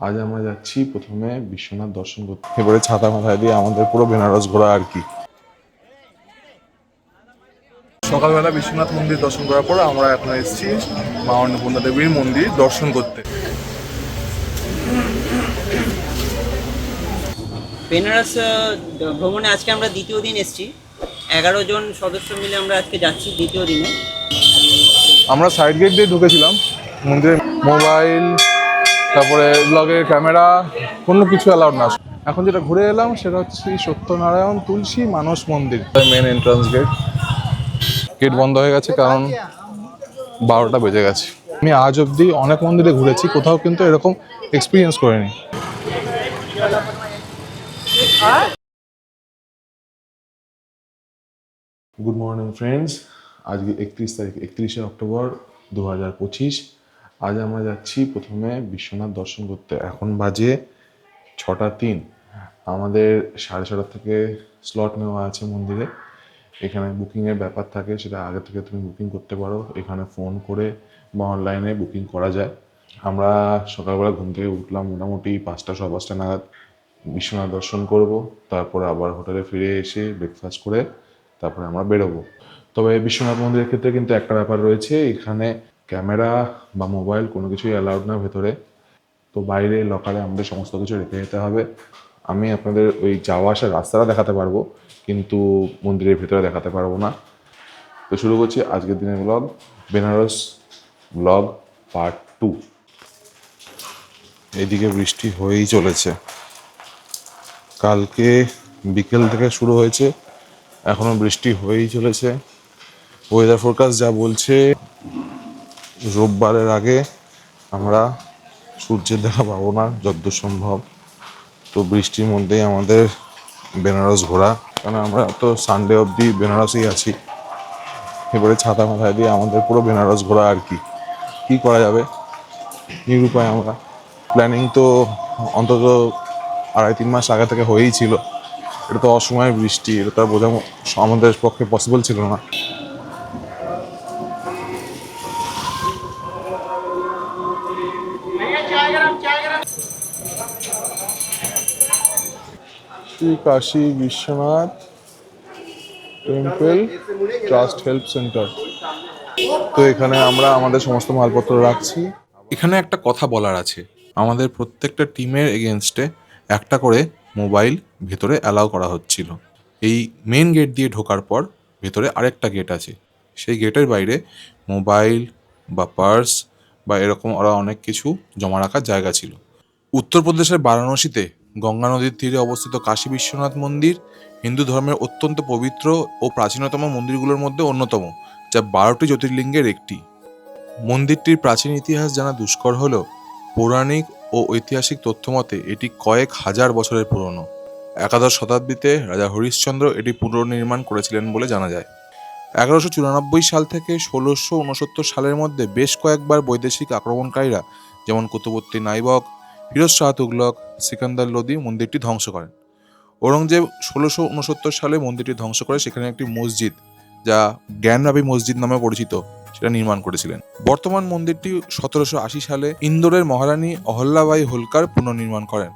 আজ আমরা যাচ্ছি প্রথমে বিশ্বনাথ দর্শন করতে, এবারে ছাতা মাথায় দিয়ে আমাদের পুরো বেনারস ঘোরা আর কি। সকালবেলা বিশ্বনাথ মন্দির দর্শন করার পর আমরা এখন এসেছি মা অন্নপূর্ণা দেবীর মন্দির দর্শন করতে। বেনারস ভ্রমণে আজকে আমরা দ্বিতীয় দিন এসেছি। 11 জন সদস্য মিলে আমরা আজকে যাচ্ছি দ্বিতীয় দিনে। আমরা সাইড গেট দিয়ে ঢুকেছিলাম মন্দিরে। মোবাইল, তারপরে ব্লগের ক্যামেরা, কোনো কিছু অ্যালাউড না। এখন যেটা ঘুরে এলাম সেটা হচ্ছে সত্যনারায়ণ তুলসী মানস মন্দির, মেন এন্ট্রান্স গেট। গেট বন্ধ হয়ে গেছে কারণ 12টা বেজে গেছে। আমি আজ অবধি অনেক মন্দিরে ঘুরেছি, কোথাও কিন্তু এরকম এক্সপিরিয়েন্স করিনি। গুড মর্নিং ফ্রেন্ডস, আজকে 31শে অক্টোবর 2025। আজ আমরা যাচ্ছি প্রথমে বিশ্বনাথ দর্শন করতে। এখন বাজে 6টা 3। আমাদের 6:30 থেকে স্লট নেওয়া আছে মন্দিরে। এখানে বুকিংয়ের ব্যাপার থাকে, সেটা আগে থেকে তুমি বুকিং করতে পারো। এখানে ফোন করে বা অনলাইনে বুকিং করা যায়। আমরা সকালবেলা ঘুম থেকে উঠলাম মোটামুটি 5টা 5:15 নাগাদ। বিশ্বনাথ দর্শন করব, তারপরে আবার হোটেলে ফিরে এসে ব্রেকফাস্ট করে তারপরে আমরা বেরোবো। তবে বিশ্বনাথ মন্দিরের ক্ষেত্রে কিন্তু একটা ব্যাপার রয়েছে, এখানে ক্যামেরা বা মোবাইল কোনো কিছুই অ্যালাউড না ভেতরে। তো বাইরে লকারে আমাদের সমস্ত কিছু রেখে যেতে হবে। আমি আপনাদের ওই যাওয়া আসার রাস্তাটা দেখাতে পারবো, কিন্তু মন্দিরের ভেতরে দেখাতে পারবো না। তো শুরু করছি আজকের দিনের ব্লগ, বেনারস ব্লগ পার্ট 2। এদিকে বৃষ্টি হয়েই চলেছে, কালকে বিকেল থেকে শুরু হয়েছে, এখনো বৃষ্টি হয়েই চলেছে। ওয়েদার ফোরকাস্ট যা বলছে, রোববারের আগে আমরা সূর্যের দেখা পাবো না যতদূর সম্ভব। তো বৃষ্টির মধ্যেই আমাদের বেনারস ঘোরা, কারণ আমরা তো সানডে অবধি বেনারসেই আছি। এবারে ছাতা মাথায় দিয়ে আমাদের পুরো বেনারস ঘোরা আর কি। কী করা যাবে, নিরুপায় আমরা। প্ল্যানিং তো অন্তত 2.5-3 মাস আগে থেকে হয়েই ছিল। এটা তো অসময়ের বৃষ্টি, এটা তো আর বোঝা আমাদের পক্ষে পসিবল ছিল না। Shri Kashi Biswanath temple trust help centre. তো এখানে আমরা আমাদের সমস্ত মালপত্র রাখছি। এখানে একটা কথা বলার আছে, আমাদের প্রত্যেকটা টিমের এগেনস্টে একটা করে মোবাইল ভেতরে অ্যালাউ করা হচ্ছিল। এই মেন গেট দিয়ে ঢোকার পর ভেতরে আরেকটা গেট আছে, সেই গেটের বাইরে মোবাইল বা পার্স বা এরকম ওরা অনেক কিছু জমা রাখার জায়গা ছিল। উত্তরপ্রদেশের বারাণসীতে গঙ্গা নদীর তীরে অবস্থিত কাশী বিশ্বনাথ মন্দির হিন্দু ধর্মের অত্যন্ত পবিত্র ও প্রাচীনতম মন্দিরগুলোর মধ্যে অন্যতম, যা 12টি জ্যোতির্লিঙ্গের একটি। মন্দিরটির প্রাচীন ইতিহাস জানা দুষ্কর হলেও পৌরাণিক ও ঐতিহাসিক তথ্যমতে এটি কয়েক হাজার বছরের পুরনো। 11শ শতাব্দীতে রাজা হরিশ্চন্দ্র এটি পুনর্নির্মাণ করেছিলেন বলে জানা যায়। 1194 সাল থেকে 1669 সালের মধ্যে বেশ কয়েকবার বৈদেশিক আক্রমণকারীরা যেমন কুতুবউদ্দিন নাইবক, ফিরোজ শাহ তুগলক, সিকান্দার লোদি মন্দিরটি ধ্বংস করেন। ঔরঙ্গজেব 1669 সালে মন্দিরটি ধ্বংস করে সেখানে একটি মসজিদ, যা জ্ঞানরাবি মসজিদ নামে পরিচিত, সেটা নির্মাণ করেছিলেন। বর্তমান মন্দিরটি 1780 সালে ইন্দোরের মহারানী অহল্যাবাই হোলকার পুনর্নির্মাণ করেন।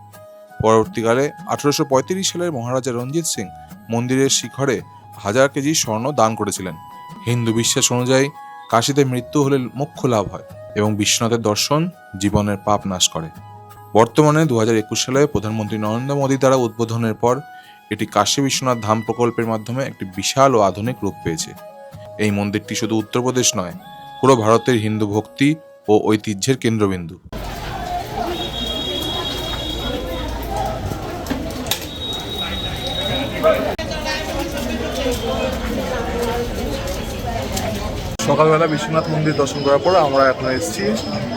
পরবর্তীকালে 1835 সালের মহারাজা রঞ্জিত সিং মন্দিরের শিখরে 1000 কেজি স্বর্ণ দান করেছিলেন। হিন্দু বিশ্বাস অনুযায়ী কাশীতে মৃত্যু হলে মোক্ষ লাভ হয় এবং বিশ্বনাথের দর্শন জীবনের পাপ নাশ করে। বর্তমানে 2021 সালে প্রধানমন্ত্রী নরেন্দ্র মোদী দ্বারা উদ্বোধনের পর এটি কাশী বিশ্বনাথ ধাম প্রকল্পের মাধ্যমে একটি বিশাল ও আধুনিক রূপ পেয়েছে। এই মন্দিরটি শুধু উত্তরপ্রদেশ নয়, পুরো ভারতের হিন্দু ভক্তি ও ঐতিহ্যের কেন্দ্রবিন্দু। সকালবেলা বিশ্বনাথ মন্দির দর্শন করার পর আমরা এখন এসেছি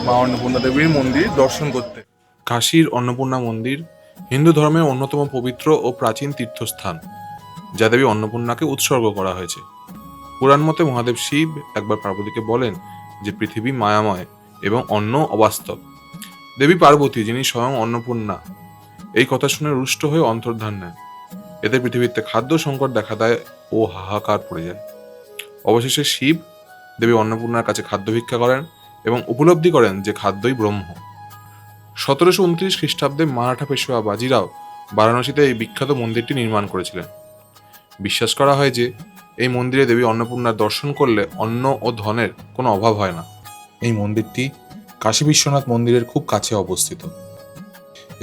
মা অন্নপূর্ণা দেবীর মন্দির দর্শন করতে। কাশীর অন্নপূর্ণা মন্দির হিন্দু ধর্মের অন্যতম পবিত্র ও প্রাচীন তীর্থস্থান, যা দেবী অন্নপূর্ণাকে উৎসর্গ করা হয়েছে। পুরাণ মতে মহাদেব শিব একবার পার্বতীকে বলেন যে পৃথিবী মায়াময় এবং অন্ন অবাস্তব। দেবী পার্বতী, যিনি স্বয়ং অন্নপূর্ণা, এই কথা শুনে রুষ্ট হয়ে অন্তর্ধান নেন। এতে পৃথিবীতে খাদ্য সংকট দেখা দেয় ও হাহাকার পড়ে যায়। অবশেষে শিব দেবী অন্নপূর্ণার কাছে খাদ্য ভিক্ষা করেন এবং উপলব্ধি করেন যে খাদ্যই ব্রহ্ম। 1729 খ্রিস্টাব্দে মারাঠা পেশোয়া বাজিরাও বারাণসীতে এই বিখ্যাত মন্দিরটি নির্মাণ করেছিলেন। বিশ্বাস করা হয় যে এই মন্দিরে দেবী অন্নপূর্ণার দর্শন করলে অন্ন ও ধনের কোনো অভাব হয় না। এই মন্দিরটি কাশী বিশ্বনাথ মন্দিরের খুব কাছে অবস্থিত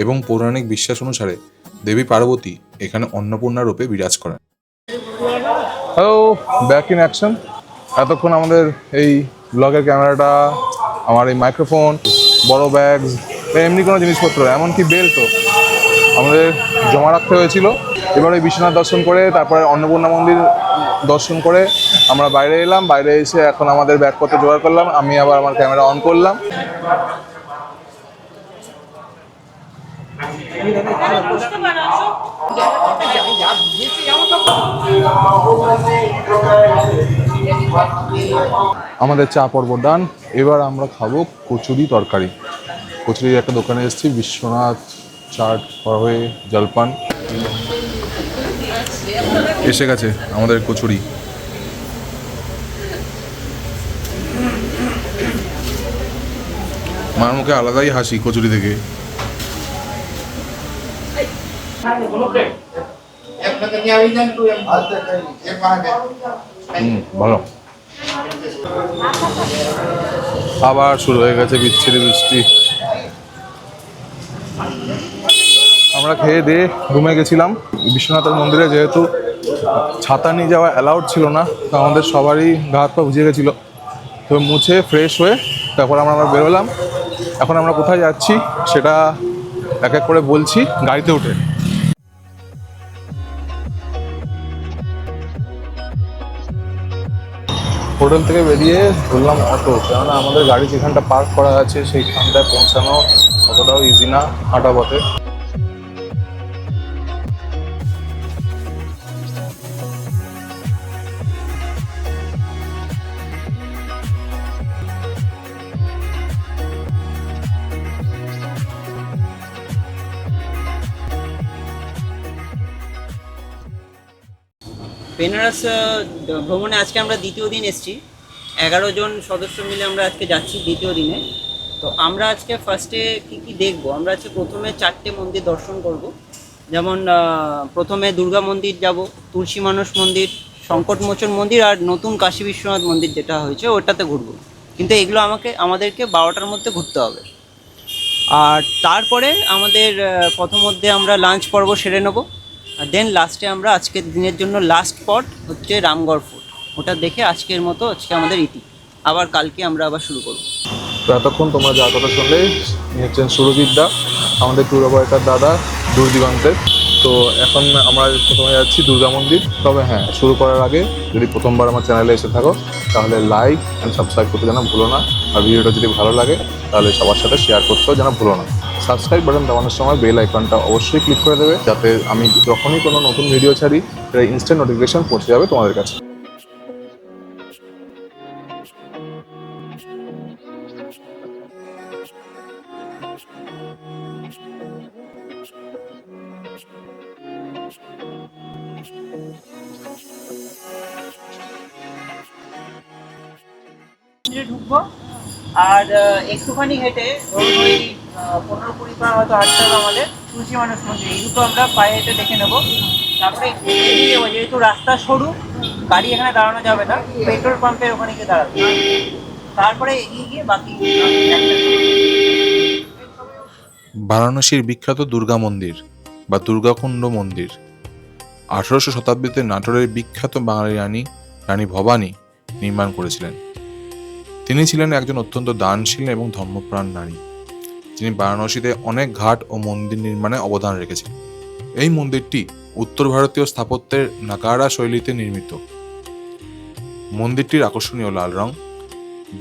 এবং পৌরাণিক বিশ্বাস অনুসারে দেবী পার্বতী এখানে অন্নপূর্ণা রূপে বিরাজ করেন। Hello, back in action. এতক্ষণ আমাদের এই ব্লগের ক্যামেরাটা, আমার এই মাইক্রোফোন, বড় ব্যাগ, এমনি কোনো জিনিসপত্র, এমনকি বেল্টও আমাদের জমা রাখতে হয়েছিল। এবার ওই বিশ্বনাথ দর্শন করে তারপরে অন্নপূর্ণা মন্দির দর্শন করে আমরা বাইরে এলাম। বাইরে এসে এখন আমাদের ব্যাগপত্র জোগাড় করলাম। আমি আবার আমার ক্যামেরা অন করলাম। আমাদের চা পর্ব ডান। এবার আমরা খাবো কচুরি তরকারি। কচুরির একটা দোকানে এসেছি, বিশ্বনাথ চাট হয়ে জলপান। এসে গেছে আমাদের কচুরি। মার মুখে আলাদাই হাসি কচুরি থেকে। ভালো। আবার শুরু হয়ে গেছে বিচ্ছিরি বৃষ্টি। আমরা খেয়ে দিয়ে রুমে গেছিলাম। বিশ্বনাথের মন্দিরে যেহেতু ছাতা নিয়ে যাওয়া অ্যালাউড ছিল না, তো আমাদের সবারই গা হাত পা ভিজে গেছিলো। তো মুছে ফ্রেশ হয়ে তারপর আমরা বেরোলাম। এখন আমরা কোথায় যাচ্ছি সেটা এক এক করে বলছি গাড়িতে উঠে। হোটেল থেকে বেরিয়ে ধরলাম অটো, কেননা আমাদের গাড়ি যেখানটা পার্ক করা আছে সেইখানটায় পৌঁছানো অতটাও ইজি না হাঁটা পথে। বেনারস ভ্রমণে আজকে আমরা দ্বিতীয় দিন এসেছি। 11 জন সদস্য মিলে আমরা আজকে যাচ্ছি দ্বিতীয় দিনে। তো আমরা আজকে ফার্স্টে কী কী দেখবো, আমরা আজকে প্রথমে 4টে মন্দির দর্শন করব। যেমন প্রথমে দুর্গা মন্দির যাব, তুলসী মানস মন্দির, সংকটমোচন মন্দির আর নতুন কাশী বিশ্বনাথ মন্দির যেটা হয়েছে ওটাতে ঘুরবো। কিন্তু এগুলো আমাদেরকে 12টার মধ্যে ঘুরতে হবে। আর তারপরে আমাদের প্রথমধ্যে আমরা লাঞ্চ পর্ব সেরে নেবো। আর দেন লাস্টে আমরা আজকের দিনের জন্য লাস্ট স্পট হচ্ছে রামগড় ফোর্ট, ওটা দেখে আজকের মতো আজকে আমাদের ইতি। আবার কালকে আমরা আবার শুরু করব। তো এতক্ষণ তোমরা যা কথা শুনলে হচ্ছেন সুরজিৎ দা, আমাদের ট্যুর অপারেটর দাদা দূর দিগন্তের। তো এখন আমরা প্রথমে যাচ্ছি দুর্গা মন্দির। তবে হ্যাঁ, শুরু করার আগে যদি প্রথমবার আমার চ্যানেলে এসে থাকো তাহলে লাইক অ্যান্ড সাবস্ক্রাইব করতে যেন ভুলো না। আর ভিডিওটা যদি ভালো লাগে তাহলে সবার সাথে শেয়ার করতেও যেন ভুলো না। সাবস্ক্রাইব বাটন দাবানোর সময় বেল আইকনটা অবশ্যই ক্লিক করে দেবে, যাতে আমি যখনই কোনো নতুন ভিডিও ছাড়ি সেটা ইনস্ট্যান্ট নোটিফিকেশন পৌঁছে যাবে তোমাদের কাছে। ঢুকবো আর একটুখানি হেঁটে ধরুন ওই 15-20 পা হয়তো হাঁটতে হবে আমাদের তুলসী মানস মন্দির। এই দুটো আমরা পায়ে হেঁটে দেখে নেবো। তারপরে একটু এগিয়ে যাবো, যেহেতু রাস্তা সরু, গাড়ি এখানে দাঁড়ানো যাবে না, পেট্রোল পাম্পের ওখানে গিয়ে দাঁড়াবে। তারপরে এগিয়ে গিয়ে বাকি। বারাণসীর বিখ্যাত দুর্গা মন্দির বা দুর্গাকুণ্ড মন্দির 18শো শতাব্দীতে নাটোরের বিখ্যাত বাঙালি রানী ভবানী নির্মাণ করেছিলেন। তিনি ছিলেন একজন অত্যন্ত দানশীল এবং ধর্মপ্রাণ নারী, যিনি বারাণসীতে অনেক ঘাট ও মন্দির নির্মাণে অবদান রেখেছেন। এই মন্দিরটি উত্তর ভারতীয় স্থাপত্যের নাগারা শৈলীতে নির্মিত। মন্দিরটির আকর্ষণীয় লাল রং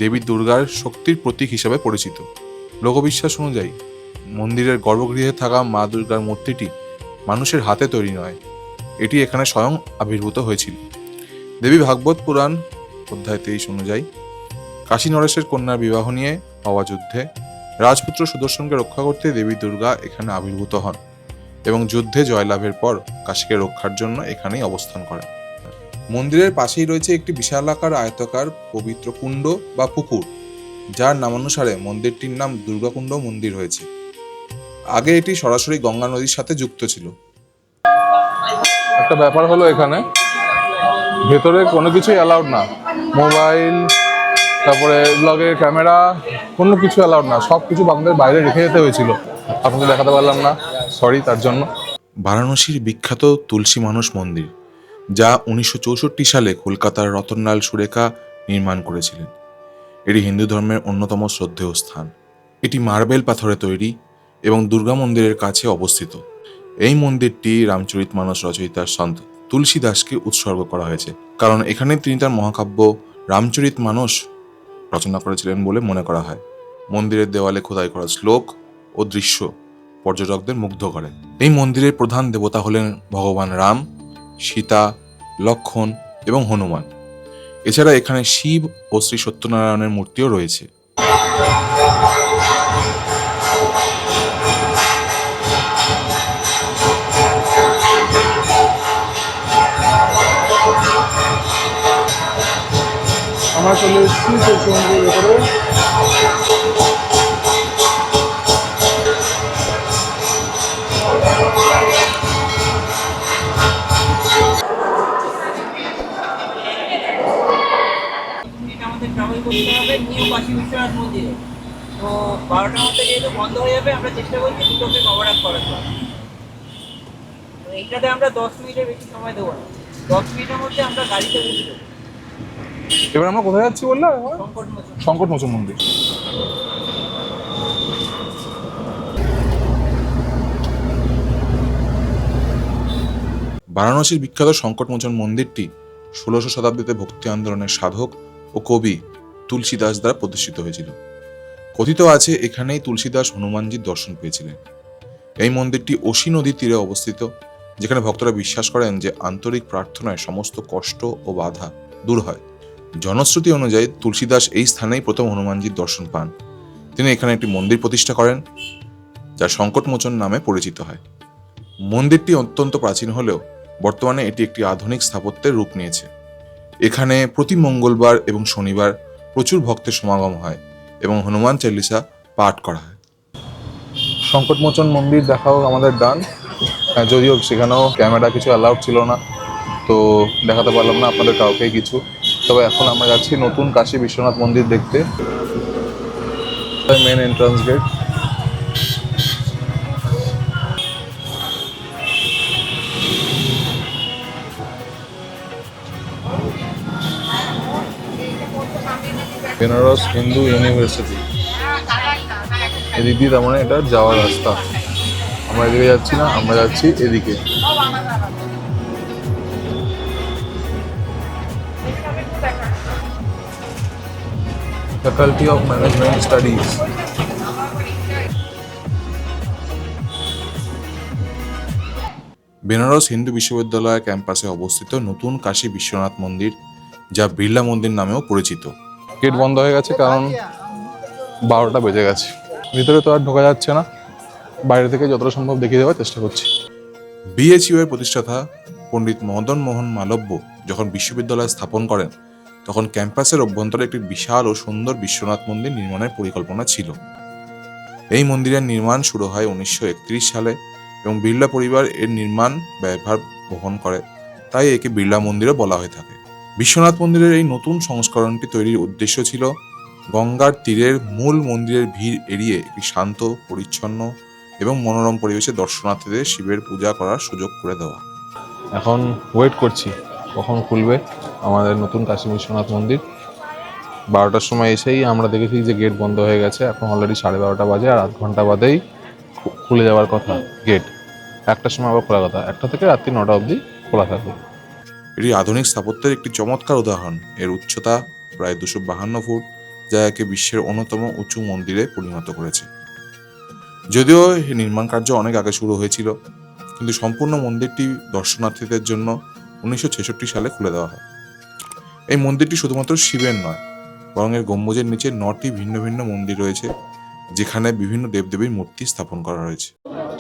দেবী দুর্গার শক্তির প্রতীক হিসেবে পরিচিত। লোকবিশ্বাস অনুযায়ী মন্দিরের গর্ভগৃহে থাকা মা দুর্গার মূর্তিটি মানুষের হাতে তৈরি নয়, এটি এখানে স্বয়ং আবির্ভূত হয়েছিল। দেবী ভাগবত পুরাণ অধ্যায় 23 অনুযায়ী কাশী নরেশের কন্যার বিবাহ নিয়ে হওয়া যুদ্ধে রাজপুত্র সুদর্শনকে রক্ষা করতে দেবী দুর্গা এখানে আবির্ভূত হন এবং যুদ্ধে জয়লাভের পর কাশীকে রক্ষার জন্য এখানেই অবস্থান করেন। মন্দিরের পাশেই রয়েছে একটি বিশালাকার আয়তাকার পবিত্র কুণ্ড বা পুকুর, যার নামানুসারে মন্দিরটির নাম দুর্গাকুণ্ড মন্দির হয়েছে। আগে এটি সরাসরি গঙ্গা নদীর সাথে যুক্ত ছিল। একটা ব্যাপার হলো এখানে ভেতরে কোনো কিছুই অ্যালাউড না, মোবাইল, তারপরে ব্লগের ক্যামেরা, কোনো কিছু অ্যালাউড না, সব কিছু আমাদের বাইরে রেখে যেতে হয়েছিল। আপনাদের দেখাতে পারলাম না, সরি তার জন্য। বারাণসীর বিখ্যাত তুলসী মানস মন্দির, যা 1964 সালে কলকাতার রতনলাল সুরেখা নির্মাণ করেছিলেন। এটি হিন্দু ধর্মের অন্যতম শ্রদ্ধেয় স্থান। এটি মার্বেল পাথরে তৈরি এবং দুর্গা মন্দিরের কাছে অবস্থিত। এই মন্দিরটি রামচরিতমানস রচয়িতা সন্ত তুলসী দাসকে উৎসর্গ করা হয়েছে, কারণ এখানে তিনি তার মহাকাব্য রামচরিতমানস রচনা করেছিলেন বলে মনে করা হয়। মন্দিরের দেওয়ালে খোদাই করা শ্লোক ও দৃশ্য পর্যটকদের মুগ্ধ করে। এই মন্দিরের প্রধান দেবতা হলেন ভগবান রাম, সীতা, লক্ষণ এবং হনুমান। এছাড়া এখানে শিব ও শ্রী সত্যনারায়ণের মূর্তিও রয়েছে। আমরা চলে এসেছি তুলসী মন্দিরের ভেতরে। আমাদের ট্রাভেল করতে হবে নিউ কাশী বিশ্বনাথ মন্দিরে। তো 12টার মধ্যে যেহেতু বন্ধ হয়ে যাবে, আমরা চেষ্টা করছি দুটোকে কভার আপ করার জন্য। তো এইটাতে আমরা 10 মিনিটের বেশি সময় দেবো না, 10 মিনিটের মধ্যে আমরা গাড়িতে উঠবো। এবার আমরা কোথায় যাচ্ছি বললাম? সংকটমোচন। সংকটমোচন মন্দির। বারাণসীর বিখ্যাত সংকটমোচন মন্দিরটি 16শো শতাব্দীতে ভক্তি আন্দোলনের সাধক ও কবি তুলসীদাস দ্বারা প্রতিষ্ঠিত হয়েছিল। কথিত আছে এখানেই তুলসীদাস হনুমানজির দর্শন পেয়েছিলেন। এই মন্দিরটি অসি নদীর তীরে অবস্থিত, যেখানে ভক্তরা বিশ্বাস করেন যে আন্তরিক প্রার্থনায় সমস্ত কষ্ট ও বাধা দূর হয়। জনশ্রুতি অনুযায়ী তুলসীদাস এই স্থানেই প্রথম হনুমানজির দর্শন পান। তিনি এখানে একটি মন্দির প্রতিষ্ঠা করেন, যা সংকটমোচন নামে পরিচিত হয়। মন্দিরটি অত্যন্ত প্রাচীন হলেও বর্তমানে এটি একটি আধুনিক স্থাপত্যের রূপ নিয়েছে। এখানে প্রতি মঙ্গলবার এবং শনিবার প্রচুর ভক্তের সমাগম হয় এবং হনুমান চালিসা পাঠ করা হয়। সংকটমোচন মন্দির দেখাও আমাদের ডান। যদিও সেখানেও ক্যামেরা কিছু অ্যালাউড ছিল না, তো দেখাতে পারলাম না আপনাদের কাউকে কিছু। তবে এখন আমরা যাচ্ছি নতুন কাশী বিশ্বনাথ মন্দির দেখতে। Main entrance gate. Benaras Hindu university, এদিক দিয়ে, তার মানে এটা যাওয়ার রাস্তা। আমরা এদিকে যাচ্ছি না, আমরা যাচ্ছি এদিকে। Faculty of management studies. Benaras Hindu বিশ্ববিদ্যালয় ক্যাম্পাসে অবস্থিত নতুন কাশী বিশ্বনাথ মন্দির, যা বিড়লা মন্দির নামেও পরিচিত। গেট বন্ধ হয়ে গেছে কারণ 12টা বেজে গেছে। ভিতরে তো আর ঢোকা যাচ্ছে না, বাইরে থেকে যতটা সম্ভব দেখিয়ে দেওয়ার চেষ্টা করছি। বিএচইউ এর প্রতিষ্ঠাতা পণ্ডিত মদন মোহন মালব্য যখন বিশ্ববিদ্যালয় স্থাপন করেন, তখন ক্যাম্পাসের অভ্যন্তরে একটি বিশাল ও সুন্দর বিশ্বনাথ মন্দির নির্মাণের পরিকল্পনা ছিল। এই মন্দিরের নির্মাণ শুরু হয় 1931 সালে এবং বিড়লা পরিবার এর নির্মাণ ব্যয়ভার বহন করে, তাই একে বিড়লা মন্দিরও বলা হয়ে থাকে। বিশ্বনাথ মন্দিরের এই নতুন সংস্করণটি তৈরির উদ্দেশ্য ছিল গঙ্গার তীরের মূল মন্দিরের ভিড় এড়িয়ে একটি শান্ত, পরিচ্ছন্ন এবং মনোরম পরিবেশে দর্শনার্থীদের শিবের পূজা করার সুযোগ করে দেওয়া। এখন ওয়েট করছি কখন খুলবে আমাদের নতুন কাশী বিশ্বনাথ মন্দির। 12টার সময় এসেই আমরা দেখেছি যে গেট বন্ধ হয়ে গেছে। এখন অলরেডি 12:30 বাজে, আর আধ ঘন্টা বাদেই খুলে যাওয়ার কথা গেট। 1টার সময় আবার খোলা কথা, 1টা থেকে রাত্রি 9টা অবধি খোলা থাকবে। এটি আধুনিক স্থাপত্যের একটি চমৎকার উদাহরণ। এর উচ্চতা প্রায় 252 ফুট, যা একে বিশ্বের অন্যতম উঁচু মন্দিরে পরিণত করেছে। যদিও এই নির্মাণ কার্য অনেক আগে শুরু হয়েছিল, কিন্তু সম্পূর্ণ মন্দিরটি দর্শনার্থীদের জন্য 1966 সালে খুলে দেওয়া হয়। এই মন্দিরটি শুধুমাত্র শিবের নয়, বরং এর গম্বুজের নিচে 9টি ভিন্ন ভিন্ন মন্দির রয়েছে, যেখানে বিভিন্ন দেবদেবীর মূর্তি স্থাপন করা হয়েছে।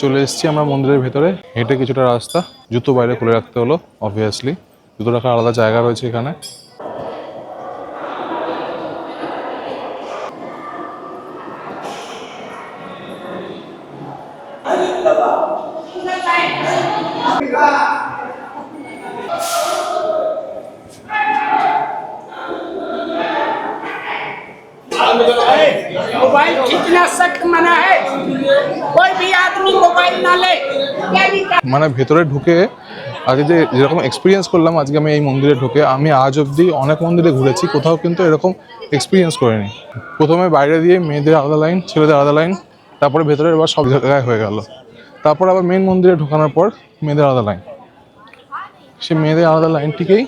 চলে এসেছি আমরা মন্দিরের ভেতরে। হেঁটে কিছুটা রাস্তা, জুতো বাইরে খুলে রাখতে হলো অবভিয়াসলি, জুতো রাখার আলাদা জায়গা রয়েছে এখানে। मोबाइल खींचना सख्त मना है कोई भी आदमी मोबाइल ना ले মানে ভেতরে ঢুকে আগে যে যেরকম এক্সপিরিয়েন্স করলাম আজকে আমি এই মন্দিরে ঢুকে, আমি আজ অবধি অনেক মন্দিরে ঘুরেছি, কোথাও কিন্তু এরকম এক্সপিরিয়েন্স করিনি। প্রথমে বাইরে দিয়ে মেয়েদের আলাদা লাইন, ছেলেদের আলাদা লাইন, তারপরে ভেতরে এবার সব জায়গায় হয়ে গেল। তারপর আবার মেন মন্দিরে ঢোকানোর পর মেয়েদের আলাদা লাইন, সেই মেয়েদের আলাদা লাইনটিকেই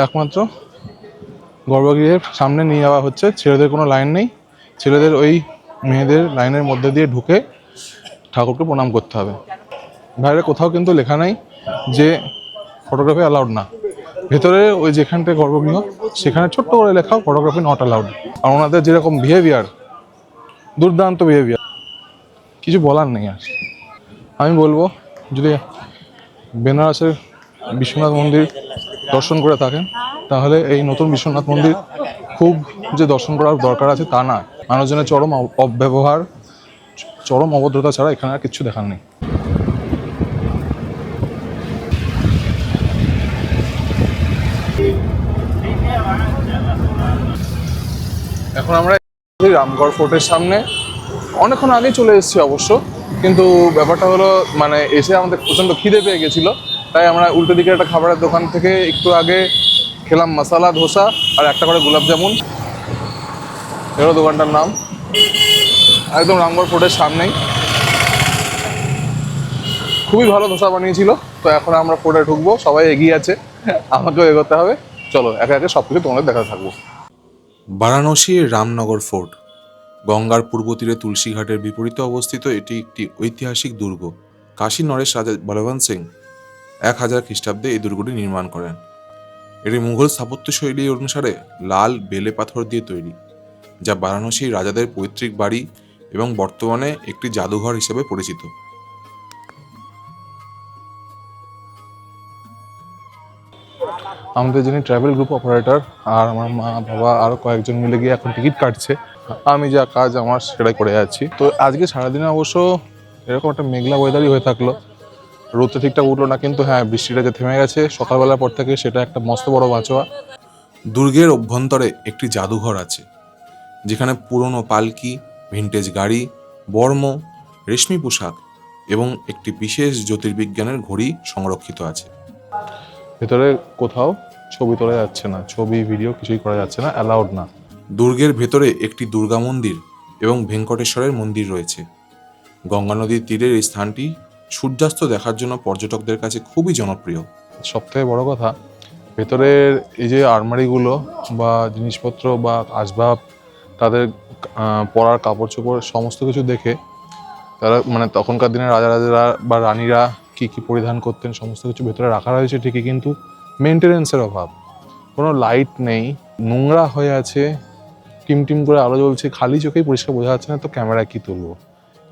একমাত্র গর্ভগৃহের সামনে নিয়ে যাওয়া হচ্ছে। ছেলেদের কোনো লাইন নেই, ছেলেদের ওই মেয়েদের লাইনের মধ্যে দিয়ে ঢুকে ঠাকুরকে প্রণাম করতে হবে। বাইরে কোথাও কিন্তু লেখা নাই যে ফটোগ্রাফি অ্যালাউড না। ভেতরে ওই যেখানটায় গর্ভগৃহ সেখানে ছোট্ট করে লেখা ফটোগ্রাফি নট অ্যালাউড। আর ওনাদের যেরকম বিহেভিয়ার, দুর্দান্ত বিহেভিয়ার, কিছু বলার নেই। আর আমি বলবো যদি বেনারসের বিশ্বনাথ মন্দির দর্শন করে থাকেন তাহলে এই নতুন বিশ্বনাথ মন্দির খুব যে দর্শন করার দরকার আছে তা না। মানুষজনের চরম অব্যবহার, চরম অভদ্রতা ছাড়া এখানে আর কিছু দেখার নেই। এখন আমরা রামগড় ফোর্টের সামনে অনেকক্ষণ আগে চলে এসেছি অবশ্য, কিন্তু ব্যাপারটা হলো মানে এসে আমাদের প্রচণ্ড খিদে পেয়ে গেছিলো, তাই আমরা উল্টো দিকে একটা খাবারের দোকান থেকে একটু আগে খেলাম মশালা ধোসা আর একটা করে গোলাপ জামুন। এগুলো দোকানটার নাম, একদম রামগড় ফোর্টের সামনেই। খুবই ভালো ধোসা বানিয়েছিল। তো এখন আমরা ফোর্টে ঢুকবো, সবাই এগিয়ে আছে, আমাকেও এগোতে হবে। চলো একে একে সব কিছু তোমাদের দেখা থাকবো। বারাণসীর রামনগর ফোর্ট গঙ্গার পূর্ব তীরে তুলসী ঘাটের বিপরীতে অবস্থিত। এটি একটি ঐতিহাসিক দুর্গ। কাশী নরেশ রাজা বলবন্ত সিং 1000 খ্রিস্টাব্দে এই দুর্গটি নির্মাণ করেন। এটি মুঘল স্থাপত্য শৈলী অনুসারে লাল বেলে পাথর দিয়ে তৈরি, যা বারাণসীর রাজাদের পৈতৃক বাড়ি এবং বর্তমানে একটি জাদুঘর হিসেবে পরিচিত। আমাদের যিনি ট্রাভেল গ্রুপ অপারেটর আর আমার মা বাবা আরও কয়েকজন মিলে গিয়ে এখন টিকিট কাটছে। আমি যা কাজ আমার সেটাই করে যাচ্ছি। তো আজকে সারাদিনে অবশ্য এরকম একটা মেঘলা ওয়েদারই হয়ে থাকলো, রোদটা ঠিকঠাক উঠলো না, কিন্তু হ্যাঁ বৃষ্টিটা যে থেমে গেছে সকালবেলার পর থেকে সেটা একটা মস্ত বড় বাঁচোয়া। দুর্গের অভ্যন্তরে একটি জাদুঘর আছে, যেখানে পুরনো পালকি, ভিন্টেজ গাড়ি, বর্ম, রেশমি পোশাক এবং একটি বিশেষ জ্যোতির্বিজ্ঞানের ঘড়ি সংরক্ষিত আছে। ভেতরে কোথাও ছবি তোলা যাচ্ছে না, ছবি ভিডিও কিছুই করা যাচ্ছে না, অ্যালাউড না। দুর্গের ভেতরে একটি দুর্গা মন্দির এবং ভেঙ্কটেশ্বরের মন্দির রয়েছে। গঙ্গা নদীর তীরের এই স্থানটি সূর্যাস্ত দেখার জন্য পর্যটকদের কাছে খুবই জনপ্রিয়। সবথেকে বড় কথা, ভেতরের এই যে আলমারিগুলো বা জিনিসপত্র বা আসবাব, তাদের পরার কাপড় চোপড় সমস্ত কিছু দেখে তারা মানে তখনকার দিনের রাজারা বা রানীরা কী কী পরিধান করতেন সমস্ত কিছু ভেতরে রাখা রয়েছে ঠিকই, কিন্তু মেনটেনেন্সের অভাব। কোনো লাইট নেই, নোংরা হয়ে আছে, টিম করে আলো জ্বলছে, খালি চোখেই পরিষ্কার বোঝা যাচ্ছে না তো ক্যামেরায় কী তুলবো।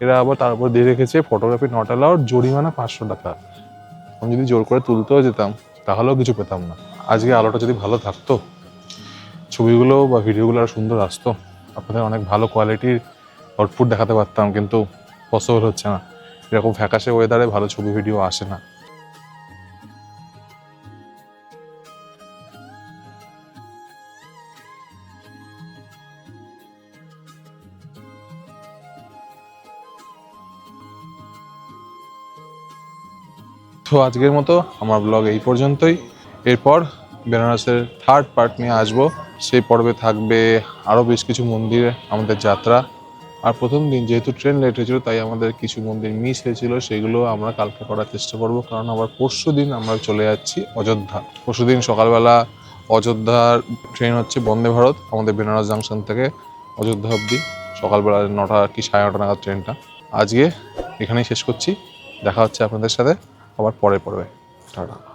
এরা আবার তারপর দিয়ে রেখেছে ফটোগ্রাফি নট অ্যালাউড, জরিমানা 500 টাকা। আমি যদি জোর করে তুলতেও যেতাম তাহলেও কিছু পেতাম না। আজকে আলোটা যদি ভালো থাকতো, ছবিগুলো বা ভিডিওগুলো আরও সুন্দর আসতো, আপনাদের অনেক ভালো কোয়ালিটির আউটপুট দেখাতে পারতাম, কিন্তু পসিবল হচ্ছে না। এরকম ফ্যাকাশে ওয়েদারে ভালো ছবি ভিডিও আসে না। তো আজকের মতো আমার ব্লগ এই পর্যন্তই। এরপর বেনারসের থার্ড পার্ট নিয়ে আসবো। সেই পর্বে থাকবে আরও বেশ কিছু মন্দিরে আমাদের যাত্রা। আর প্রথম দিন যেহেতু ট্রেন লেট হয়েছিল তাই আমাদের কিছু মন্দির মিস হয়েছিল, সেগুলো আমরা কালকে করার চেষ্টা করব, কারণ আবার পরশু দিন আমরা চলে যাচ্ছি অযোধ্যা। পরশু দিন সকালবেলা অযোধ্যার ট্রেন হচ্ছে বন্দে ভারত, আমাদের বেনারস জাংশন থেকে অযোধ্যা অবধি সকালবেলা 9টা কি 9:30 নাগাদ ট্রেনটা। আজকে এখানেই শেষ করছি, দেখা হচ্ছে আপনাদের সাথে আবার পরে পড়বে। টাটা।